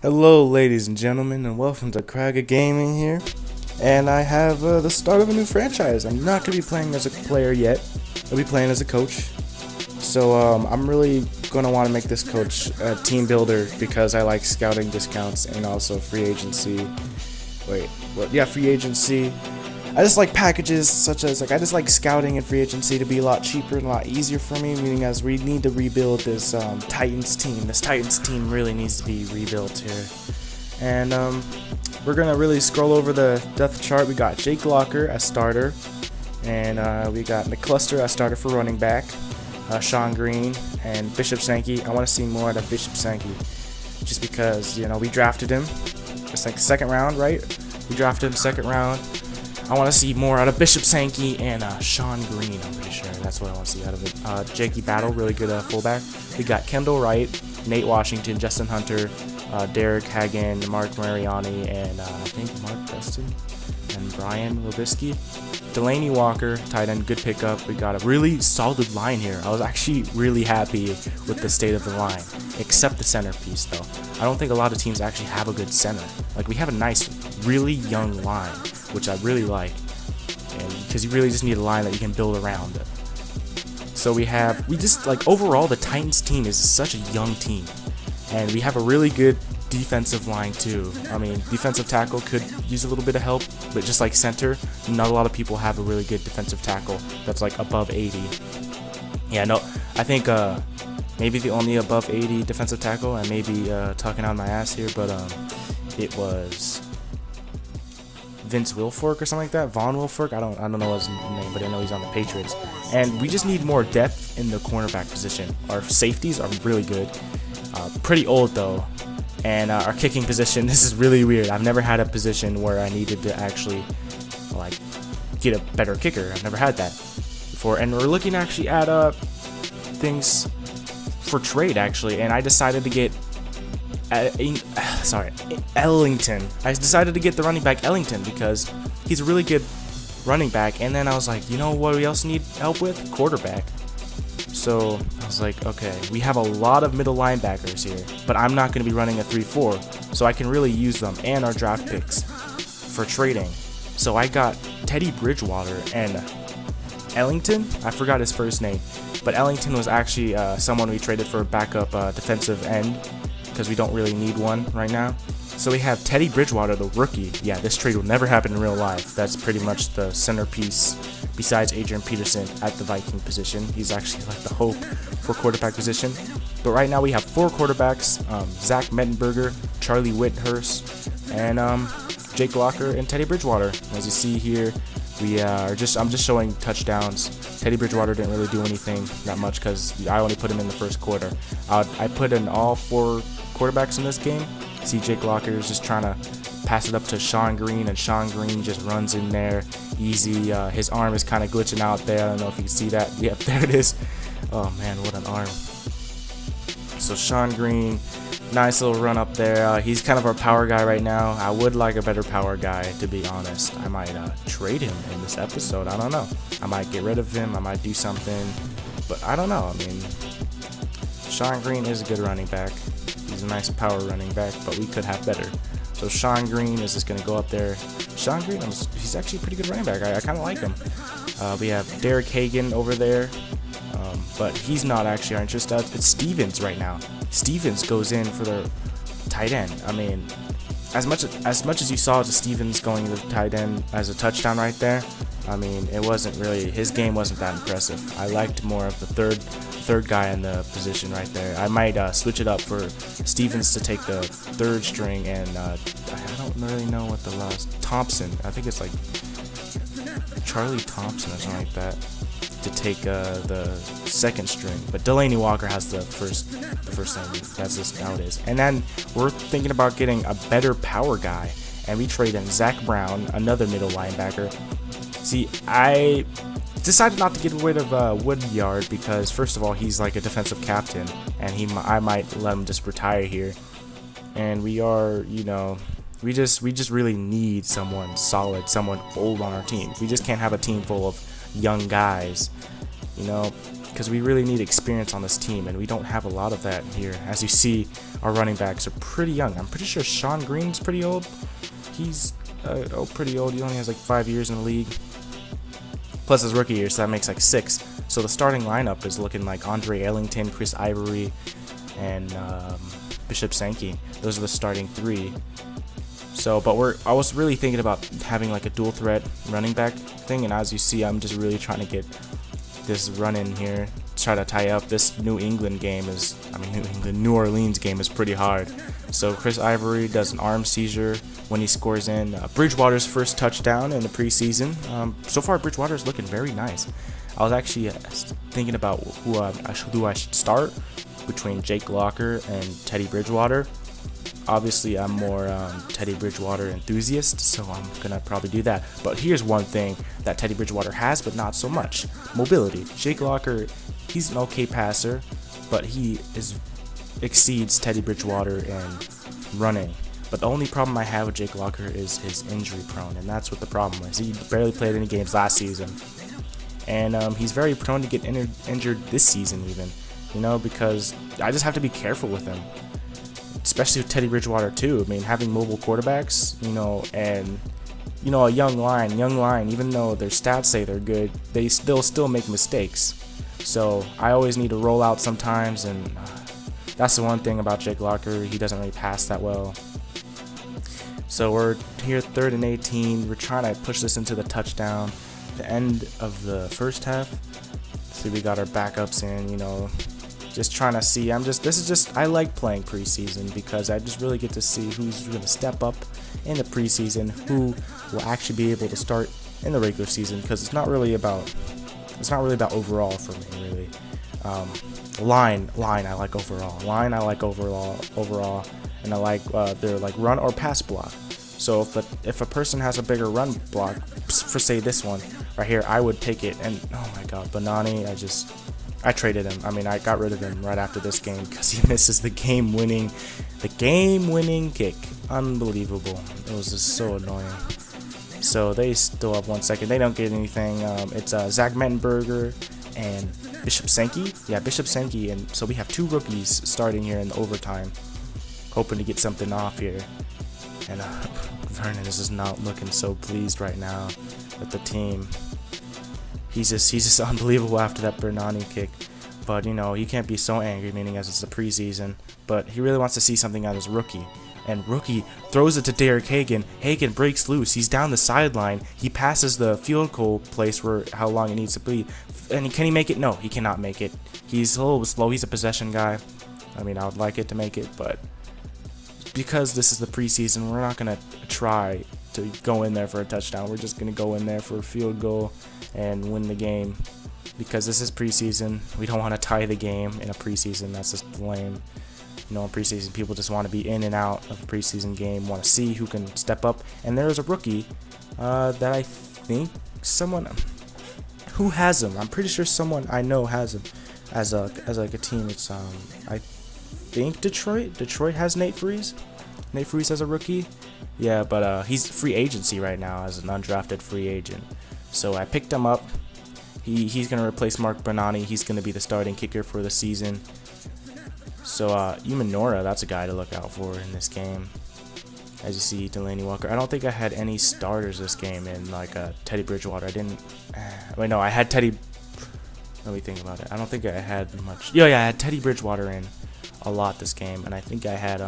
Hello ladies and gentlemen, and welcome to Kraga Gaming here. And I have the start of a new franchise. I'm not going to be playing as a player yet. I'll be playing as a coach. So I'm really going to want to make this coach a team builder because I like scouting discounts and also free agency. Free agency. I just like packages such as I just like scouting and free agency to be a lot cheaper and a lot easier for me, meaning as we need to rebuild this Titans team. This Titans team really needs to be rebuilt here. And we're going to really scroll over the depth chart. We got Jake Locker as starter, and we got McCluster as starter for running back, Sean Green, and Bishop Sankey. I want to see more out of Bishop Sankey just because, you know, we drafted him. It's like second round, right? We drafted him second round. I want to see more out of Bishop Sankey and Sean Green. I'm pretty sure that's what I want to see out of it. Jakey Battle, really good fullback. We got Kendall Wright, Nate Washington, Justin Hunter, Derek Hagan, Mark Mariani, and I think Mark Preston and Brian Robisky. Delaney Walker, tight end, good pickup. We got a really solid line here. I was actually really happy with the state of the line, except the centerpiece though. I don't think a lot of teams actually have a good center. Like, we have a nice, really young line, which I really like, and because you really just need a line that you can build around. So overall the Titans team is such a young team, and we have a really good defensive line too. I mean, defensive tackle could use a little bit of help, but just like center, not a lot of people have a really good defensive tackle that's like above 80. Yeah, no, I think maybe the only above 80 defensive tackle, I may be talking out my ass here, but it was Vince Wilfork or something like that. Von Wilfork, I don't know his name, but I know he's on the Patriots. And we just need more depth in the cornerback position. Our safeties are really good, pretty old though, and our kicking position, this is really weird. I've never had a position where I needed to actually like get a better kicker. I've never had that before, and we're looking actually at things for trade actually, and I decided to get Ellington. I decided to get the running back Ellington because he's a really good running back, and then I was like, you know what we else need help with? Quarterback. So I was like, okay, we have a lot of middle linebackers here, but I'm not going to be running a 3-4, so I can really use them and our draft picks for trading. So I got Teddy Bridgewater and Ellington. I forgot his first name, but Ellington was actually someone we traded for a backup defensive end, because we don't really need one right now. So we have Teddy Bridgewater, the rookie. Yeah, this trade will never happen in real life. That's pretty much the centerpiece besides Adrian Peterson at the Viking position. He's actually like the hope for quarterback position. But right now we have 4 quarterbacks, Zach Mettenberger, Charlie Whithurst, and Jake Locker and Teddy Bridgewater. As you see here, I'm just showing touchdowns. Teddy Bridgewater didn't really do anything that much because I only put him in the first quarter. I put in all 4 quarterbacks in this game. See, Jake Locker is just trying to pass it up to Sean Green, and Sean Green just runs in there easy. His arm is kind of glitching out there. I don't know if you can see that. Yep, there it is. Oh man, what an arm. So Sean Green, nice little run up there. He's kind of our power guy right now. I would like a better power guy, to be honest. I might trade him in this episode. I don't know. I might get rid of him. I might do something, but I don't know. I mean, Sean Green is a good running back. He's a nice power running back, but we could have better. So Sean Green is just going to go up there. Sean Green, he's actually a pretty good running back. I kind of like him. We have Derek Hagan over there, but he's not actually our interest. It's Stevens right now. Stevens goes in for the tight end. I mean, as much as you saw the Stevens going to the tight end as a touchdown right there, I mean, it wasn't really, his game wasn't that impressive. I liked more of the third guy in the position right there. I might switch it up for Stevens to take the third string, and I don't really know what the last Thompson. I think it's like Charlie Thompson or something like that to take the second string. But Delaney Walker has the first thing. That's just how it is. And then we're thinking about getting a better power guy, and we trade in Zach Brown, another middle linebacker. See, I decided not to get rid of Woodyard because, first of all, he's like a defensive captain, and I might let him just retire here. And we are, you know, we just really need someone solid, someone old on our team. We just can't have a team full of young guys. You know, because we really need experience on this team, and we don't have a lot of that here. As you see, our running backs are pretty young. I'm pretty sure Sean Green's pretty old. He's pretty old. He only has like 5 years in the league, plus his rookie year, so that makes like 6. So the starting lineup is looking like Andre Ellington, Chris Ivory, and Bishop Sankey. Those are the starting 3. So, but I was really thinking about having like a dual threat running back thing, and as you see, I'm just really trying to get this run in here, try to tie up. This New Orleans game is pretty hard. So Chris Ivory does an arm seizure when he scores in Bridgewater's first touchdown in the preseason. So far, Bridgewater's looking very nice. I was actually thinking about who I should start between Jake Locker and Teddy Bridgewater. Obviously, I'm more Teddy Bridgewater enthusiast, so I'm gonna probably do that. But here's one thing that Teddy Bridgewater has, but not so much: mobility. Jake Locker, he's an okay passer, but he exceeds Teddy Bridgewater in running. But the only problem I have with Jake Locker is his injury prone, and that's what the problem is. He barely played any games last season, and he's very prone to get injured this season even, because I just have to be careful with him. Especially with Teddy Bridgewater too. I mean, having mobile quarterbacks, and a young line, even though their stats say they're good, they still make mistakes. So I always need to roll out sometimes, and that's the one thing about Jake Locker. He doesn't really pass that well. So we're here 3rd and 18. We're trying to push this into the touchdown. The end of the first half. See, we got our backups in, just trying to see. I like playing preseason because I just really get to see who's going to step up in the preseason, who will actually be able to start in the regular season, because it's not really about overall for me, really. Line I like overall, and I like their like run or pass block. So if a person has a bigger run block, for say this one right here, I would take it. And oh my God, Banani, I traded him. I mean, I got rid of him right after this game because he misses the game-winning kick. Unbelievable. It was just so annoying. So they still have 1 second. They don't get anything. It's Zach Mettenberger and Bishop Sankey. Yeah, Bishop Sankey. And so we have 2 rookies starting here in the overtime, hoping to get something off here. And Vernon is just not looking so pleased right now with the team. He's just unbelievable after that Bernani kick. But, he can't be so angry, meaning as it's the preseason. But he really wants to see something out of his rookie. And rookie throws it to Derek Hagan. Hagan breaks loose. He's down the sideline. He passes the field goal place where how long it needs to be. And can he make it? No, he cannot make it. He's a little slow. He's a possession guy. I mean, I would like it to make it, but because this is the preseason, we're not going to try to go in there for a touchdown. We're just going to go in there for a field goal and win the game, because this is preseason. We don't want to tie the game in a preseason. That's just lame. In preseason, people just want to be in and out of a preseason game, want to see who can step up. And there is a rookie that I think who has him. I'm pretty sure someone I know has him as like a team. It's I think Detroit. Detroit has Nate Freeze. Nate Freeze as a rookie. Yeah, but he's free agency right now as an undrafted free agent. So I picked him up. He's going to replace Mark Bernani. He's going to be the starting kicker for the season. So Umanora, that's a guy to look out for in this game. As you see, Delaney Walker. I don't think I had any starters this game in like Teddy Bridgewater. I didn't. Wait, no, I had Teddy. Let me think about it. I don't think I had much. Yeah, I had Teddy Bridgewater in a lot this game, and I think I had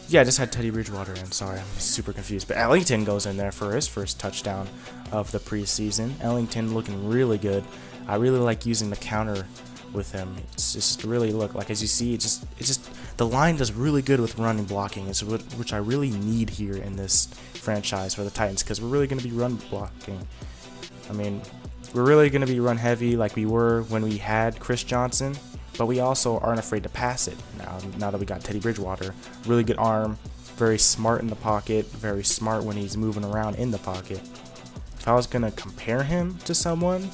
yeah, I just had Teddy Bridgewater in. Sorry, I'm super confused. But Ellington goes in there for his first touchdown of the preseason. Ellington looking really good. I really like using the counter with him. It's just really like as you see, it's just the line does really good with running blocking, which I really need here in this franchise for the Titans, because we're really going to be run blocking. I mean, we're really going to be run heavy like we were when we had Chris Johnson, but we also aren't afraid to pass it now that we got Teddy Bridgewater. Really good arm, very smart in the pocket, very smart when he's moving around in the pocket. If I was going to compare him to someone,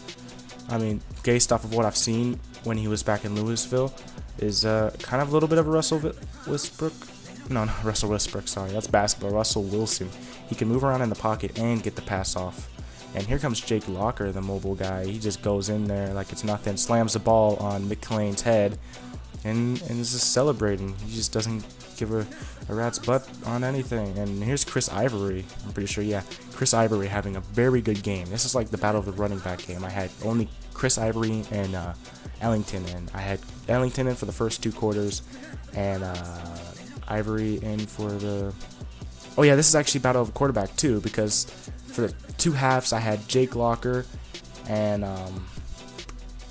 I mean, based off of what I've seen when he was back in Louisville, is kind of a little bit of a Russell Westbrook. No, not Russell Westbrook, sorry, that's basketball. Russell Wilson. He can move around in the pocket and get the pass off. And here comes Jake Locker, the mobile guy. He just goes in there like it's nothing, slams the ball on McClain's head, and is just celebrating. He just doesn't give a rat's butt on anything. And here's Chris Ivory. I'm pretty sure, yeah, Chris Ivory having a very good game. This is like the battle of the running back game. I had only Chris Ivory and Ellington in. I had Ellington in for the first 2 quarters, and Ivory in for the... Oh yeah, this is actually battle of the quarterback too, because for the 2 halves I had Jake Locker and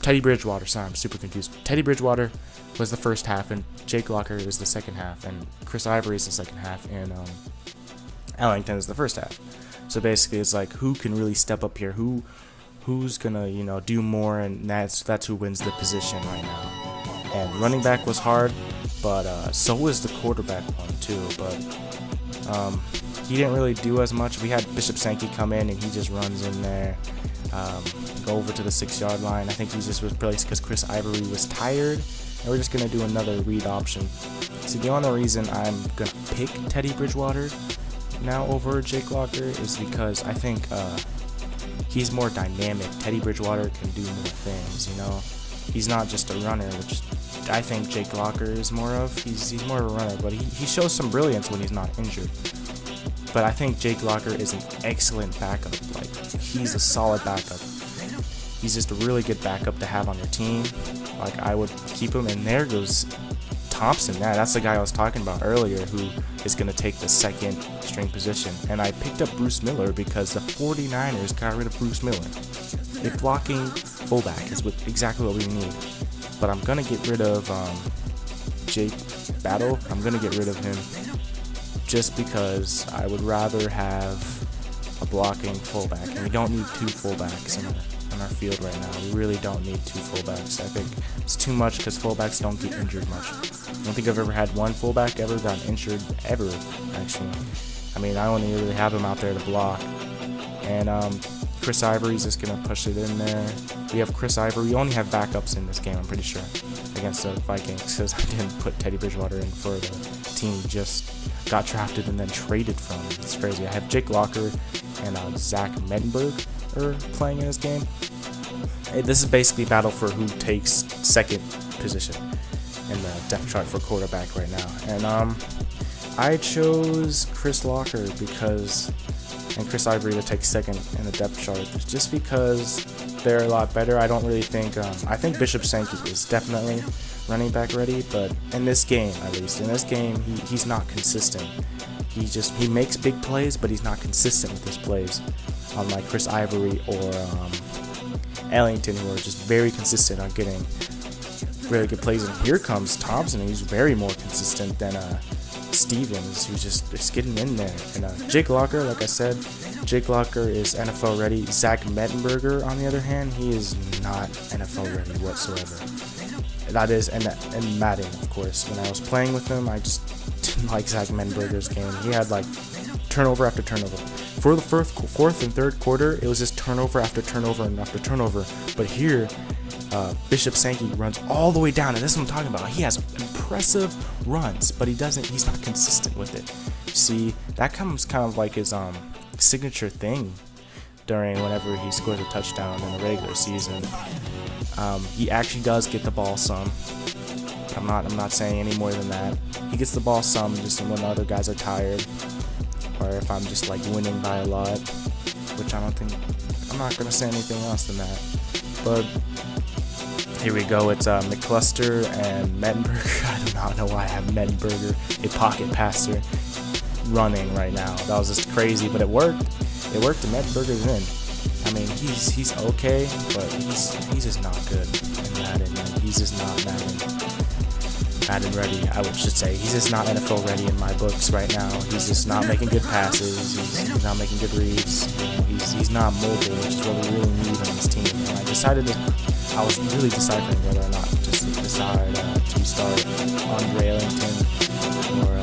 Teddy Bridgewater. Sorry, I'm super confused. Teddy Bridgewater was the first half, and Jake Locker is the second half, and Chris Ivory is the second half, and Ellington is the first half. So basically, it's like who can really step up here, who's gonna, you know, do more, and that's who wins the position right now. And running back was hard, but so was the quarterback one too. But he didn't really do as much. We had Bishop Sankey come in, and he just runs in there, go over to the 6-yard line. I think he just was replaced because Chris Ivory was tired. And we're just going to do another read option. So the only reason I'm going to pick Teddy Bridgewater now over Jake Locker is because I think he's more dynamic. Teddy Bridgewater can do more things, you know. He's not just a runner, which I think Jake Locker is more of. He's more of a runner, but he shows some brilliance when he's not injured. But I think Jake Locker is an excellent backup. Like, he's a solid backup. He's just a really good backup to have on your team. Like, I would keep him. And there goes Thompson. Yeah, that's the guy I was talking about earlier, who is going to take the 2nd string position. And I picked up Bruce Miller because the 49ers got rid of Bruce Miller. A blocking fullback is exactly what we need. But I'm going to get rid of Jake Battle. I'm going to get rid of him just because I would rather have a blocking fullback. And we don't need 2 fullbacks in our field right now. We really don't need 2 fullbacks. I think it's too much because fullbacks don't get injured much. I don't think I've ever had one fullback ever gotten injured, ever, actually. I mean, I only really have him out there to block. And Chris Ivory's just going to push it in there. We have Chris Ivory. We only have backups in this game, I'm pretty sure, against the Vikings, because I didn't put Teddy Bridgewater in for the team he just got drafted and then traded from. It's crazy. I have Jake Locker and Zach Mettenberg playing in this game. This is basically battle for who takes 2nd position in the depth chart for quarterback right now. And I chose Chris Locker and Chris Ivory to take 2nd in the depth chart just because they're a lot better. I don't really think I think Bishop Sankey is definitely running back ready, but in this game, at least in this game, he's not consistent. He makes big plays, but he's not consistent with his plays, unlike Chris Ivory or Ellington, who are just very consistent on getting really good plays. And here comes Thompson, who's very more consistent than Stevens, who's just getting in there. And Jake Locker, like I said, Jake Locker is NFL ready. Zach Mettenberger, on the other hand, he is not NFL ready whatsoever. That is, and Madden, of course. When I was playing with him, I just didn't like Zach Mettenberger's game. He had like turnover after turnover. For the 4th and 3rd quarter, it was just turnover after turnover and after turnover. But here, Bishop Sankey runs all the way down, and this is what I'm talking about. He has impressive runs, but he's not consistent with it. See, that comes kind of like his signature thing during whenever he scores a touchdown in the regular season. He actually does get the ball some. I'm not saying any more than that. He gets the ball some just when other guys are tired, or if I'm just like winning by a lot, which I don't think. I'm not gonna say anything else than that. But here we go. It's McCluster and Mettenberger. I do not know why I have Mettenberger, a pocket passer, running right now. That was just crazy, but it worked. It worked, and Mettenberger's in. I mean, he's okay, but he's just not good in Madden. Like, he's just not Madden ready, I should say. He's just not NFL ready in my books right now. He's just not making good passes. He's not making good reads. You know, he's not mobile, which is what we really need on this team. And I was really deciphering whether or not just to decide to start Andre Ellington or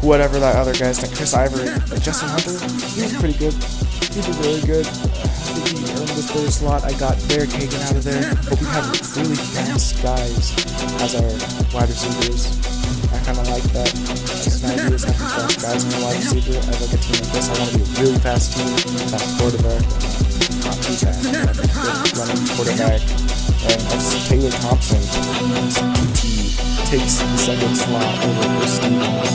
whatever that other guy's name, Chris Ivory, Justin Hunter. He was pretty good. He did really good. I think he earned this third slot. I got Bear Kagan out of there, but we have really fast guys as our wide receivers. I kind of like that. That's my idea. It's having fast guys in the wide receiver. I look at a team like this. I want to be a really fast team, fast quarterback, not too fast, but a good running quarterback. And that's Taylor Thompson, PT, takes the second slot over Chris Stevens.